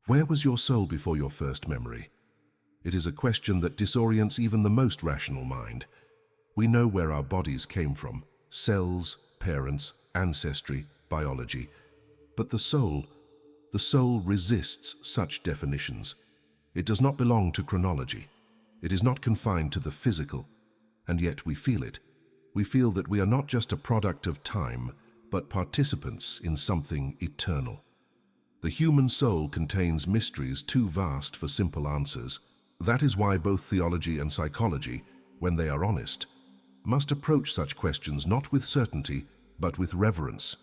Where was your soul before your first memory? It is a question that disorients even the most rational mind. We know where our bodies came from: cells, parents, ancestry, biology. But the soul resists such definitions. It does not belong to chronology. It is not confined to the physical, and yet we feel it. We feel that we are not just a product of time, but participants in something eternal. The human soul contains mysteries too vast for simple answers. That is why both theology and psychology, when they are honest, must approach such questions not with certainty, but with reverence.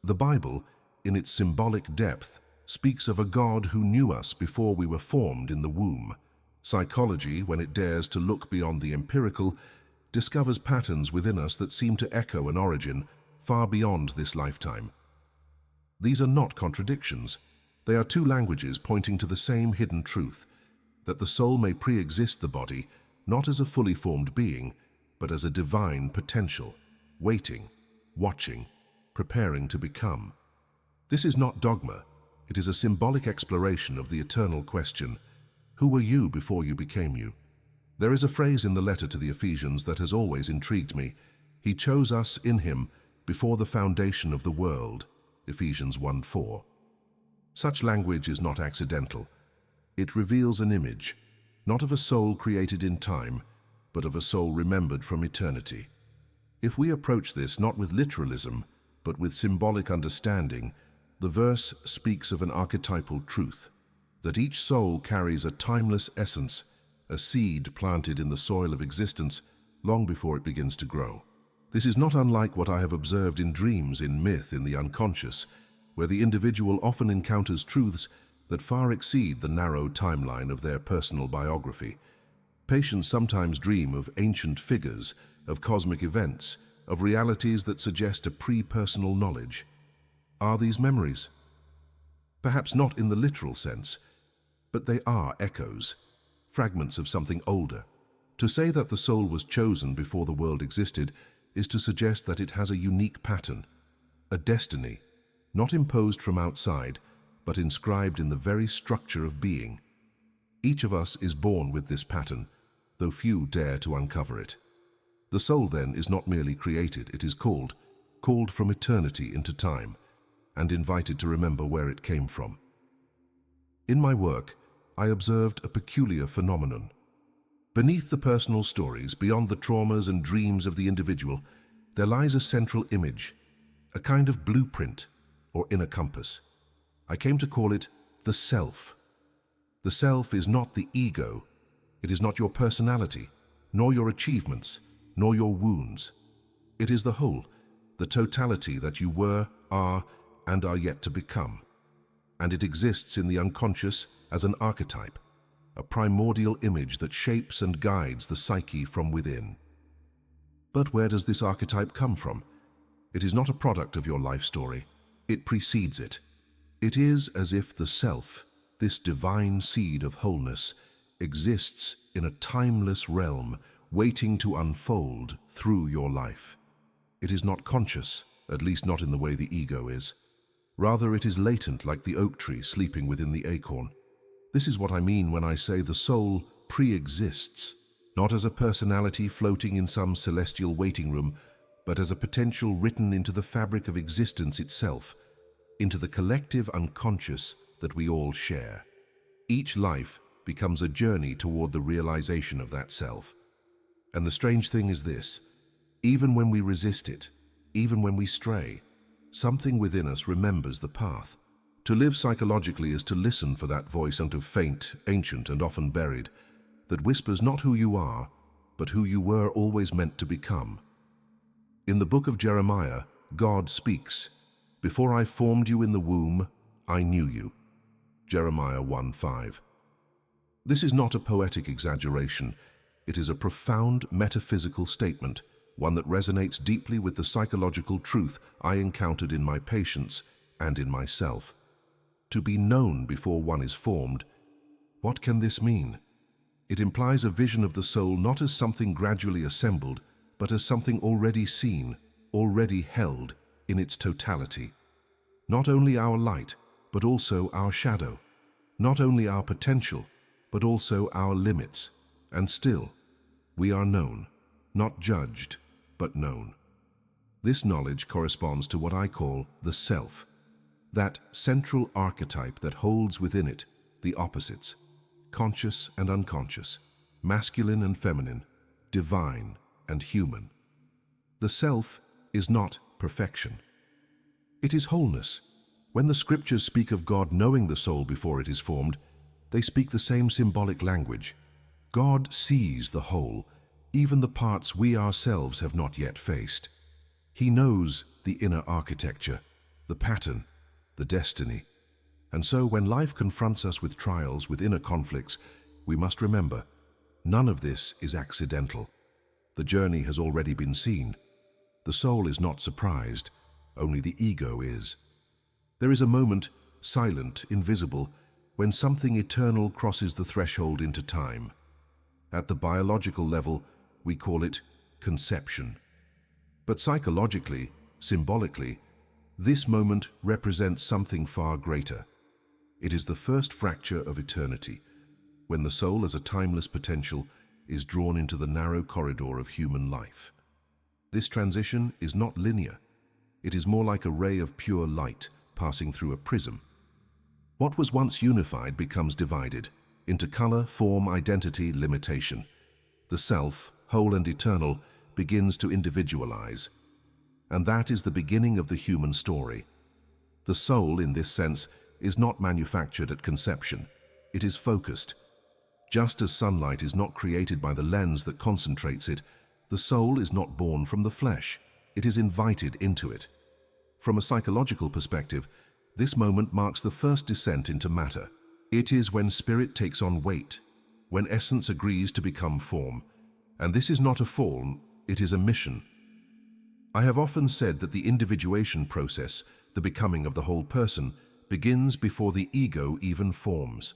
The Bible, in its symbolic depth, speaks of a God who knew us before we were formed in the womb. Psychology, when it dares to look beyond the empirical, discovers patterns within us that seem to echo an origin far beyond this lifetime. These are not contradictions. They are two languages pointing to the same hidden truth, that the soul may pre-exist the body, not as a fully formed being, but as a divine potential, waiting, watching, preparing to become. This is not dogma. It is a symbolic exploration of the eternal question: who were you before you became you? There is a phrase in the letter to the Ephesians that has always intrigued me. He chose us in him before the foundation of the world. Ephesians 1:4. Such language is not accidental. It reveals an image, not of a soul created in time, but of a soul remembered from eternity. If we approach this not with literalism, but with symbolic understanding, the verse speaks of an archetypal truth, that each soul carries a timeless essence, a seed planted in the soil of existence long before it begins to grow. This is not unlike what I have observed in dreams, in myth, in the unconscious, where the individual often encounters truths that far exceed the narrow timeline of their personal biography. Patients sometimes dream of ancient figures, of cosmic events, of realities that suggest a pre-personal knowledge. Are these memories? Perhaps not in the literal sense, but they are echoes, fragments of something older. To say that the soul was chosen before the world existed is to suggest that it has a unique pattern, a destiny, not imposed from outside, but inscribed in the very structure of being. Each of us is born with this pattern, though few dare to uncover it. The soul, then, is not merely created, it is called from eternity into time, and invited to remember where it came from. In my work, I observed a peculiar phenomenon. Beneath the personal stories, beyond the traumas and dreams of the individual, there lies a central image, a kind of blueprint or inner compass. I came to call it the self. The self is not the ego. It is not your personality, nor your achievements, nor your wounds. It is the whole, the totality that you were, are, and are yet to become. And it exists in the unconscious as an archetype, a primordial image that shapes and guides the psyche from within. But where does this archetype come from? It is not a product of your life story. It precedes it. It is as if the self, this divine seed of wholeness, exists in a timeless realm waiting to unfold through your life. It is not conscious, at least not in the way the ego is. Rather, it is latent like the oak tree sleeping within the acorn. This is what I mean when I say the soul pre-exists, not as a personality floating in some celestial waiting room, but as a potential written into the fabric of existence itself, into the collective unconscious that we all share. Each life becomes a journey toward the realization of that self. And the strange thing is this: even when we resist it, even when we stray, something within us remembers the path. To live psychologically is to listen for that voice unto faint, ancient, and often buried, that whispers not who you are, but who you were always meant to become. In the book of Jeremiah, God speaks, "Before I formed you in the womb, I knew you." Jeremiah 1:5. This is not a poetic exaggeration. It is a profound metaphysical statement, one that resonates deeply with the psychological truth I encountered in my patients and in myself. To be known before one is formed, what can this mean? It implies a vision of the soul not as something gradually assembled, but as something already seen, already held in its totality. Not only our light, but also our shadow. not only our potential, but also our limits. And still, we are known, not judged, but known. This knowledge corresponds to what I call the self, that central archetype that holds within it the opposites, conscious and unconscious, masculine and feminine, divine and human. The self is not perfection. It is wholeness. When the scriptures speak of God knowing the soul before it is formed, they speak the same symbolic language. God sees the whole, even the parts we ourselves have not yet faced. He knows the inner architecture, the pattern, the destiny. And so when life confronts us with trials, with inner conflicts, we must remember, none of this is accidental. The journey has already been seen. The soul is not surprised, only the ego is. There is a moment, silent, invisible, when something eternal crosses the threshold into time. At the biological level, we call it conception. But psychologically, symbolically, this moment represents something far greater. It is the first fracture of eternity, when the soul as a timeless potential is drawn into the narrow corridor of human life. This transition is not linear. It is more like a ray of pure light passing through a prism. What was once unified becomes divided into color, form, identity, limitation. The self, whole and eternal, begins to individualize. And that is the beginning of the human story. The soul, in this sense, is not manufactured at conception. It is focused. Just as sunlight is not created by the lens that concentrates it, the soul is not born from the flesh. It is invited into it. From a psychological perspective, this moment marks the first descent into matter. It is when spirit takes on weight, when essence agrees to become form. And this is not a fall, it is a mission. I have often said that the individuation process, the becoming of the whole person, begins before the ego even forms.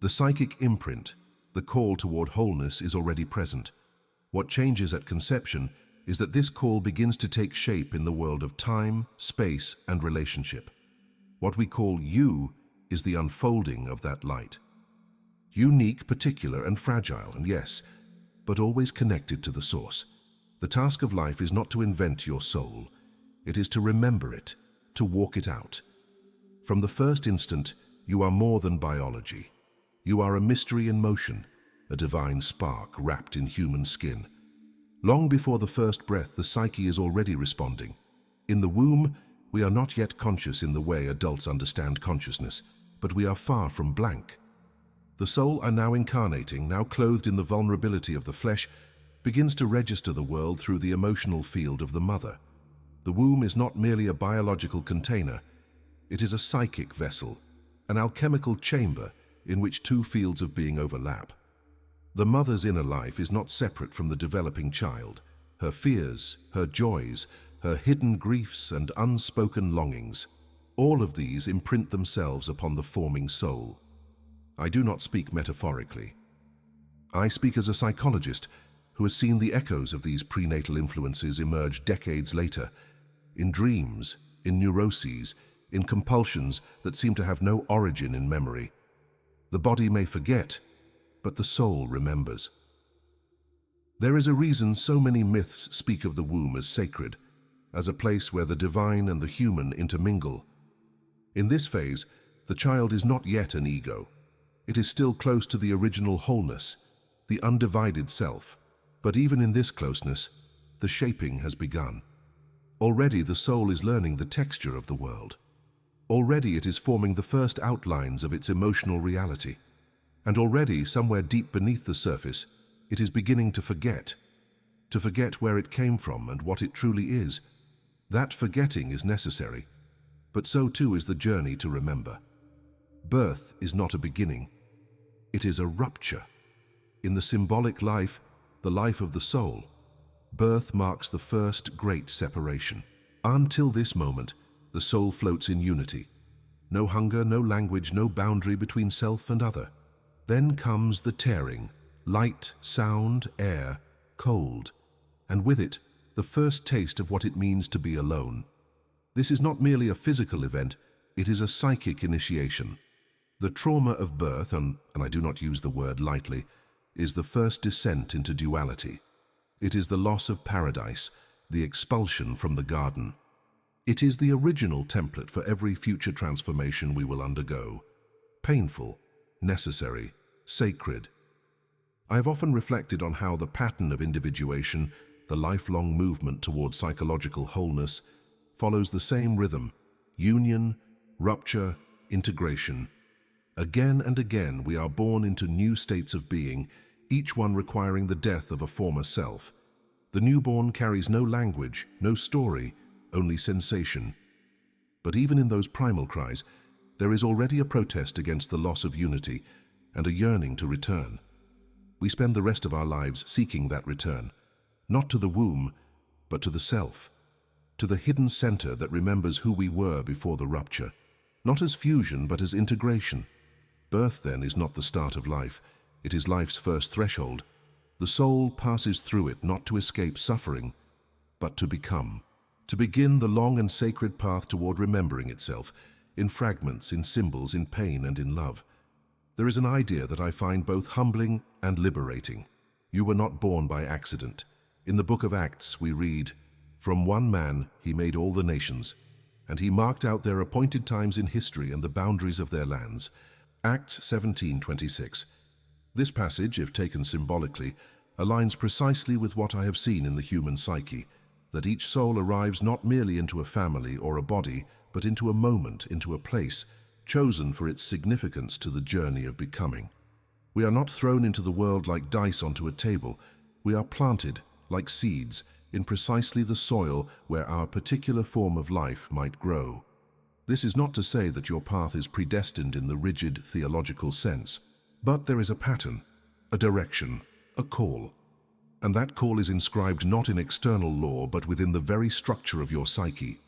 The psychic imprint, the call toward wholeness, is already present. What changes at conception is that this call begins to take shape in the world of time, space, and relationship. What we call you is the unfolding of that light. Unique, particular, and fragile, and yes, but always connected to the source. The task of life is not to invent your soul. It is to remember it, to walk it out. From the first instant, you are more than biology. You are a mystery in motion, a divine spark wrapped in human skin. Long before the first breath, the psyche is already responding. In the womb, we are not yet conscious in the way adults understand consciousness, but we are far from blank. The soul, are now incarnating, now clothed in the vulnerability of the flesh, begins to register the world through the emotional field of the mother. The womb is not merely a biological container. It is a psychic vessel, an alchemical chamber in which two fields of being overlap. The mother's inner life is not separate from the developing child. Her fears, her joys, her hidden griefs and unspoken longings, all of these imprint themselves upon the forming soul. I do not speak metaphorically. I speak as a psychologist who has seen the echoes of these prenatal influences emerge decades later, in dreams, in neuroses, in compulsions that seem to have no origin in memory. The body may forget, but the soul remembers. There is a reason so many myths speak of the womb as sacred, as a place where the divine and the human intermingle. In this phase, the child is not yet an ego. It is still close to the original wholeness, the undivided self. But even in this closeness, the shaping has begun. Already the soul is learning the texture of the world. Already it is forming the first outlines of its emotional reality. And already, somewhere deep beneath the surface, it is beginning to forget where it came from and what it truly is. That forgetting is necessary, but so too is the journey to remember. Birth is not a beginning, it is a rupture. In the symbolic life, the life of the soul, birth marks the first great separation. Until this moment, the soul floats in unity. No hunger, no language, no boundary between self and other. Then comes the tearing, light, sound, air, cold, and with it, the first taste of what it means to be alone. This is not merely a physical event, it is a psychic initiation. The trauma of birth, and I do not use the word lightly, is the first descent into duality. It is the loss of paradise, the expulsion from the garden. It is the original template for every future transformation we will undergo. Painful, necessary, sacred. I have often reflected on how the pattern of individuation, the lifelong movement towards psychological wholeness, follows the same rhythm: union, rupture, integration. Again and again we are born into new states of being, each one requiring the death of a former self. The newborn carries no language, no story, only sensation. But even in those primal cries, there is already a protest against the loss of unity and a yearning to return. We spend the rest of our lives seeking that return, not to the womb, but to the self, to the hidden center that remembers who we were before the rupture, not as fusion but as integration. Birth, then, is not the start of life. It is life's first threshold. The soul passes through it not to escape suffering, but to become, to begin the long and sacred path toward remembering itself, in fragments, in symbols, in pain and in love. There is an idea that I find both humbling and liberating. You were not born by accident. In the book of Acts we read, "From one man he made all the nations, and he marked out their appointed times in history and the boundaries of their lands." Acts 17:26. This passage, if taken symbolically, aligns precisely with what I have seen in the human psyche, that each soul arrives not merely into a family or a body, but into a moment, into a place, chosen for its significance to the journey of becoming. We are not thrown into the world like dice onto a table. We are planted, like seeds, in precisely the soil where our particular form of life might grow. This is not to say that your path is predestined in the rigid theological sense, but there is a pattern, a direction, a call. And that call is inscribed not in external law, but within the very structure of your psyche,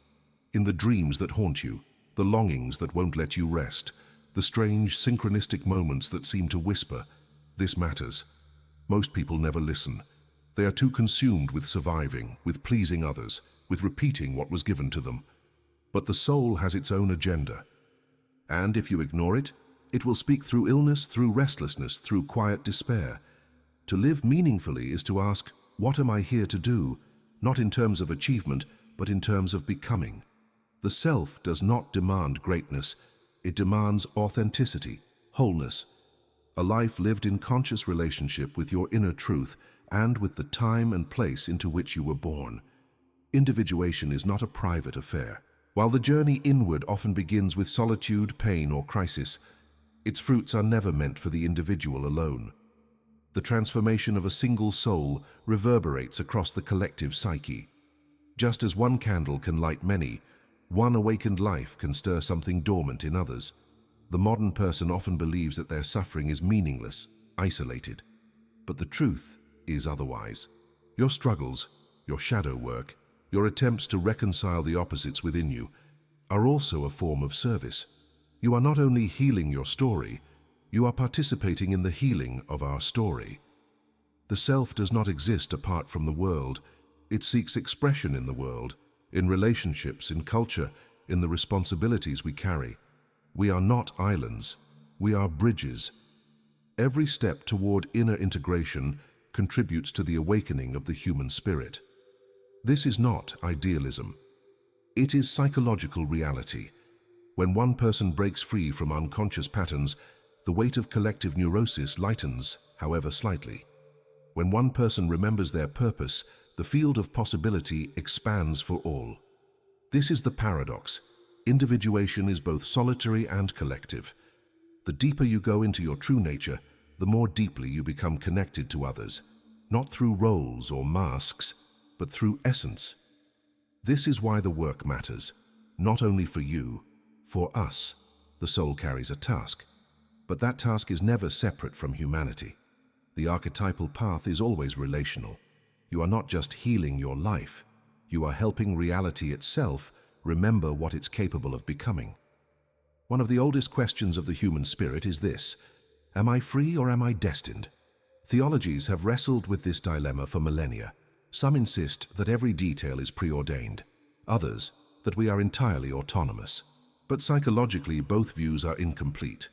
in the dreams that haunt you, the longings that won't let you rest, the strange synchronistic moments that seem to whisper, "This matters." Most people never listen. They are too consumed with surviving, with pleasing others, with repeating what was given to them. But the soul has its own agenda. And if you ignore it, it will speak through illness, through restlessness, through quiet despair. To live meaningfully is to ask, what am I here to do? Not in terms of achievement, but in terms of becoming. The self does not demand greatness. It demands authenticity, wholeness, a life lived in conscious relationship with your inner truth and with the time and place into which you were born. Individuation is not a private affair. While the journey inward often begins with solitude, pain, or crisis, its fruits are never meant for the individual alone. The transformation of a single soul reverberates across the collective psyche. Just as one candle can light many, one awakened life can stir something dormant in others. The modern person often believes that their suffering is meaningless, isolated. But the truth is otherwise. Your struggles, your shadow work, your attempts to reconcile the opposites within you are also a form of service. You are not only healing your story, you are participating in the healing of our story. The self does not exist apart from the world. It seeks expression in the world, in relationships, in culture, in the responsibilities we carry. We are not islands. We are bridges. Every step toward inner integration contributes to the awakening of the human spirit. This is not idealism. It is psychological reality. When one person breaks free from unconscious patterns, the weight of collective neurosis lightens, however slightly. When one person remembers their purpose, the field of possibility expands for all. This is the paradox. Individuation is both solitary and collective. The deeper you go into your true nature, the more deeply you become connected to others, not through roles or masks, but through essence. This is why the work matters, not only for you, for us. The soul carries a task, but that task is never separate from humanity. The archetypal path is always relational. You are not just healing your life, you are helping reality itself remember what it's capable of becoming. One of the oldest questions of the human spirit is this: am I free or am I destined? Theologies have wrestled with this dilemma for millennia. Some insist that every detail is preordained, others that we are entirely autonomous. But psychologically, both views are incomplete.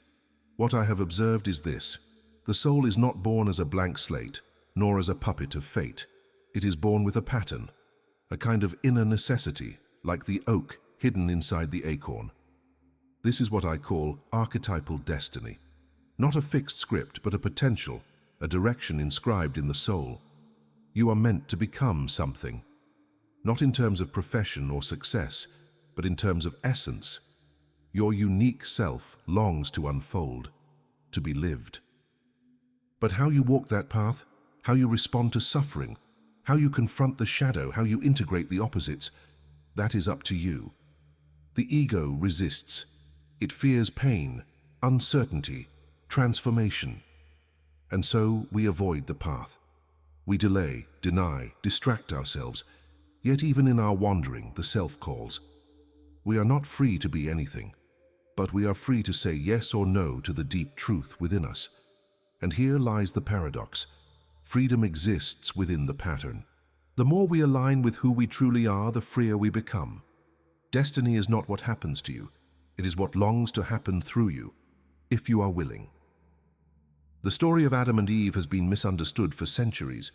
What I have observed is this: the soul is not born as a blank slate, nor as a puppet of fate. It is born with a pattern, a kind of inner necessity, like the oak hidden inside the acorn. This is what I call archetypal destiny. Not a fixed script, but a potential, a direction inscribed in the soul. You are meant to become something, not in terms of profession or success, but in terms of essence. Your unique self longs to unfold, to be lived. But how you walk that path, how you respond to suffering, how you confront the shadow, how you integrate the opposites, that is up to you. The ego resists. It fears pain, uncertainty, transformation. And so we avoid the path. We delay, deny, distract ourselves. Yet even in our wandering, the self calls. We are not free to be anything, but we are free to say yes or no to the deep truth within us. And here lies the paradox. Freedom exists within the pattern. The more we align with who we truly are, the freer we become. Destiny is not what happens to you. It is what longs to happen through you, if you are willing. The story of Adam and Eve has been misunderstood for centuries.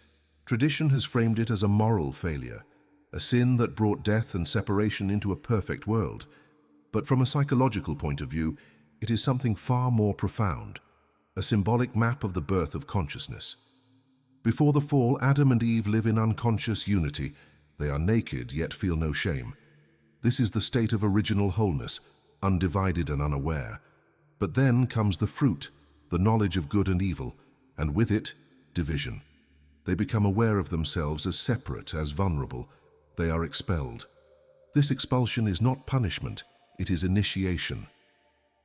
Tradition has framed it as a moral failure, a sin that brought death and separation into a perfect world. But from a psychological point of view, it is something far more profound, a symbolic map of the birth of consciousness. Before the fall, Adam and Eve live in unconscious unity. They are naked, yet feel no shame. This is the state of original wholeness, undivided and unaware. But then comes the fruit, the knowledge of good and evil, and with it, division. They become aware of themselves as separate, as vulnerable. They are expelled. This expulsion is not punishment, it is initiation.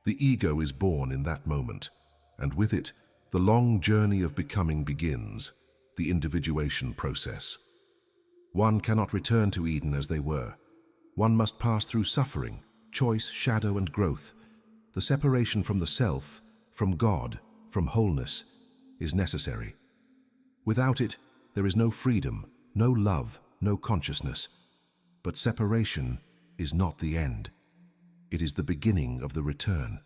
The ego is born in that moment, and with it, the long journey of becoming begins, the individuation process. One cannot return to Eden as they were. One must pass through suffering, choice, shadow, and growth. The separation from the self, from God, from wholeness, is necessary. Without it, there is no freedom, no love, no consciousness. But separation is not the end. It is the beginning of the return.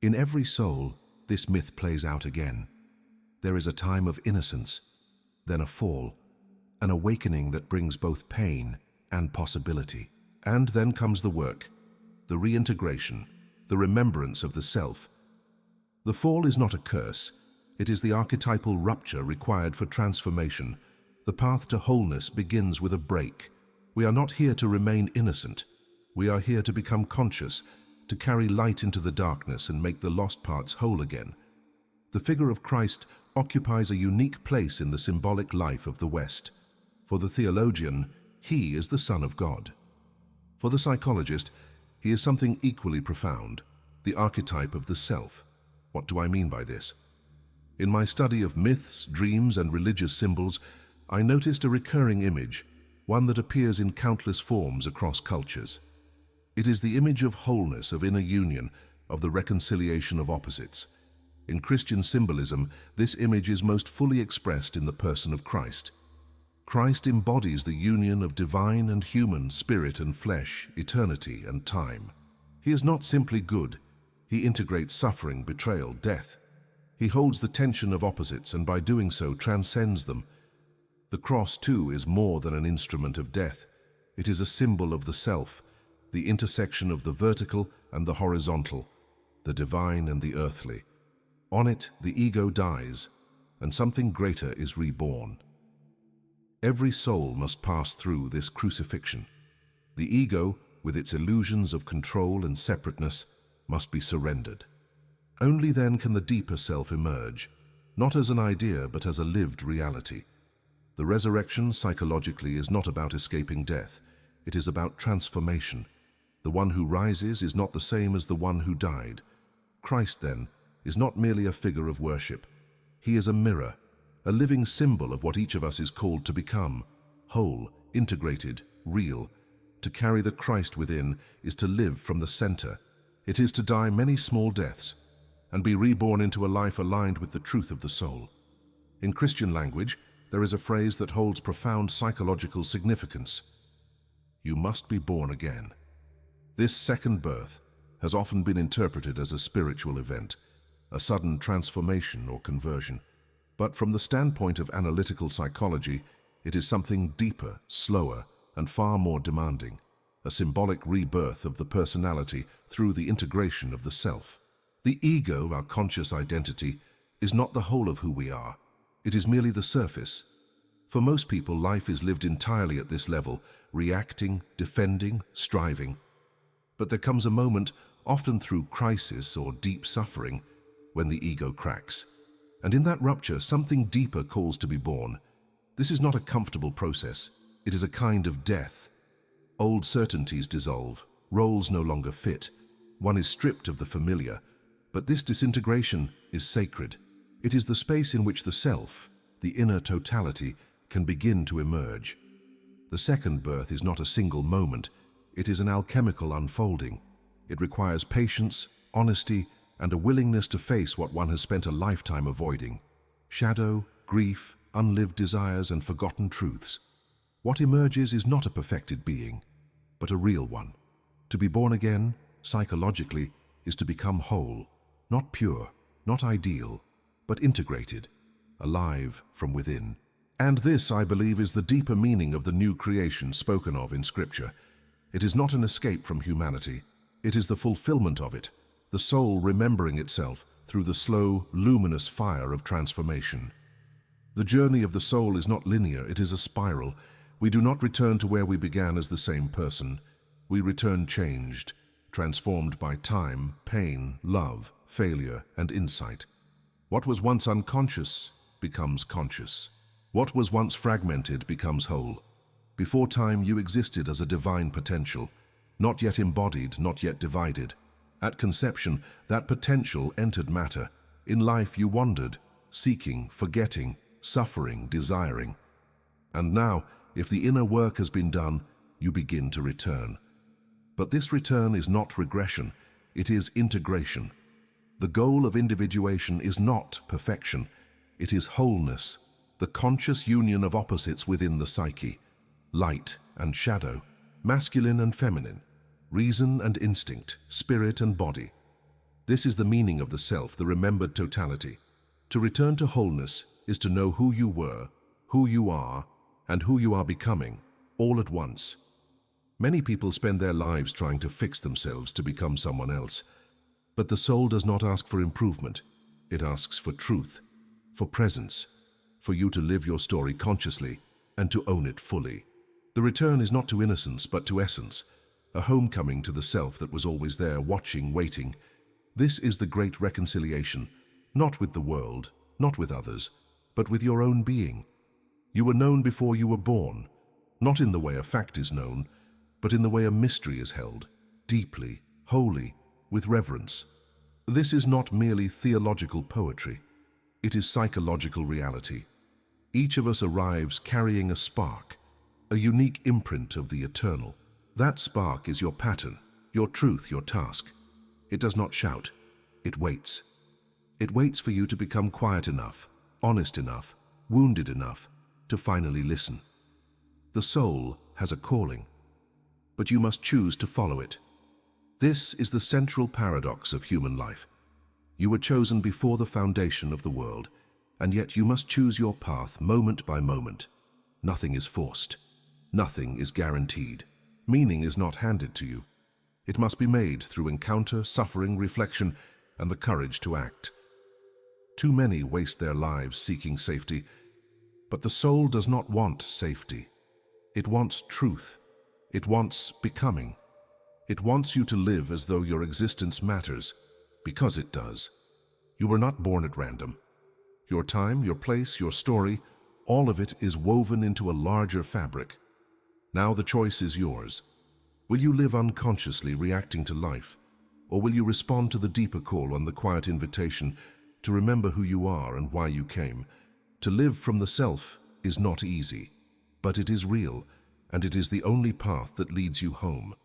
In every soul, this myth plays out again. There is a time of innocence, then a fall, an awakening that brings both pain and possibility. And then comes the work, the reintegration, the remembrance of the self. The fall is not a curse. It is the archetypal rupture required for transformation. The path to wholeness begins with a break. We are not here to remain innocent. We are here to become conscious, to carry light into the darkness and make the lost parts whole again. The figure of Christ occupies a unique place in the symbolic life of the West. For the theologian, he is the Son of God. For the psychologist, he is something equally profound, the archetype of the self. What do I mean by this? In my study of myths, dreams, and religious symbols, I noticed a recurring image, one that appears in countless forms across cultures. It is the image of wholeness, of inner union, of the reconciliation of opposites. In Christian symbolism, this image is most fully expressed in the person of Christ. Christ embodies the union of divine and human, spirit and flesh, eternity and time. He is not simply good. He integrates suffering, betrayal, death. He holds the tension of opposites and by doing so transcends them. The cross, too, is more than an instrument of death. It is a symbol of the self, the intersection of the vertical and the horizontal, the divine and the earthly. On it, the ego dies, and something greater is reborn. Every soul must pass through this crucifixion. The ego, with its illusions of control and separateness, must be surrendered. Only then can the deeper self emerge, not as an idea but as a lived reality. The resurrection, psychologically, is not about escaping death. It is about transformation. The one who rises is not the same as the one who died. Christ, then, is not merely a figure of worship. He is a mirror, a living symbol of what each of us is called to become, whole, integrated, real. To carry the Christ within is to live from the center. It is to die many small deaths and be reborn into a life aligned with the truth of the soul. In Christian language, there is a phrase that holds profound psychological significance. You must be born again. This second birth has often been interpreted as a spiritual event, a sudden transformation or conversion. But from the standpoint of analytical psychology, it is something deeper, slower, and far more demanding, a symbolic rebirth of the personality through the integration of the self. The ego, our conscious identity, is not the whole of who we are. It is merely the surface. For most people, life is lived entirely at this level, reacting, defending, striving. But there comes a moment, often through crisis or deep suffering, when the ego cracks. And in that rupture, something deeper calls to be born. This is not a comfortable process. It is a kind of death. Old certainties dissolve, roles no longer fit. One is stripped of the familiar. But this disintegration is sacred. It is the space in which the self, the inner totality, can begin to emerge. The second birth is not a single moment. It is an alchemical unfolding. It requires patience, honesty, and a willingness to face what one has spent a lifetime avoiding. Shadow, grief, unlived desires, and forgotten truths. What emerges is not a perfected being, but a real one. To be born again, psychologically, is to become whole, not pure, not ideal, but integrated, alive from within. And this, I believe, is the deeper meaning of the new creation spoken of in Scripture. It is not an escape from humanity. It is the fulfillment of it, the soul remembering itself through the slow, luminous fire of transformation. The journey of the soul is not linear, it is a spiral. We do not return to where we began as the same person. We return changed, transformed by time, pain, love, failure, and insight. What was once unconscious becomes conscious. What was once fragmented becomes whole. Before time, you existed as a divine potential, not yet embodied, not yet divided. At conception, that potential entered matter. In life, you wandered, seeking, forgetting, suffering, desiring. And now, if the inner work has been done, you begin to return. But this return is not regression, it is integration. The goal of individuation is not perfection, it is wholeness, the conscious union of opposites within the psyche, light and shadow, masculine and feminine, reason and instinct, spirit and body. This is the meaning of the self, the remembered totality. To return to wholeness is to know who you were, who you are, and who you are becoming, all at once. Many people spend their lives trying to fix themselves to become someone else. But the soul does not ask for improvement. It asks for truth, for presence, for you to live your story consciously and to own it fully. The return is not to innocence, but to essence, a homecoming to the self that was always there, watching, waiting. This is the great reconciliation, not with the world, not with others, but with your own being. You were known before you were born, not in the way a fact is known, but in the way a mystery is held, deeply, wholly, with reverence. This is not merely theological poetry. It is psychological reality. Each of us arrives carrying a spark, a unique imprint of the eternal. That spark is your pattern, your truth, your task. It does not shout. It waits. It waits for you to become quiet enough, honest enough, wounded enough to finally listen. The soul has a calling, but you must choose to follow it. This is the central paradox of human life. You were chosen before the foundation of the world, and yet you must choose your path moment by moment. Nothing is forced. Nothing is guaranteed. Meaning is not handed to you. It must be made through encounter, suffering, reflection, and the courage to act. Too many waste their lives seeking safety, but the soul does not want safety. It wants truth. It wants becoming. It wants you to live as though your existence matters, because it does. You were not born at random. Your time, your place, your story, all of it is woven into a larger fabric. Now the choice is yours. Will you live unconsciously reacting to life, or will you respond to the deeper call and the quiet invitation to remember who you are and why you came? To live from the self is not easy, but it is real, and it is the only path that leads you home.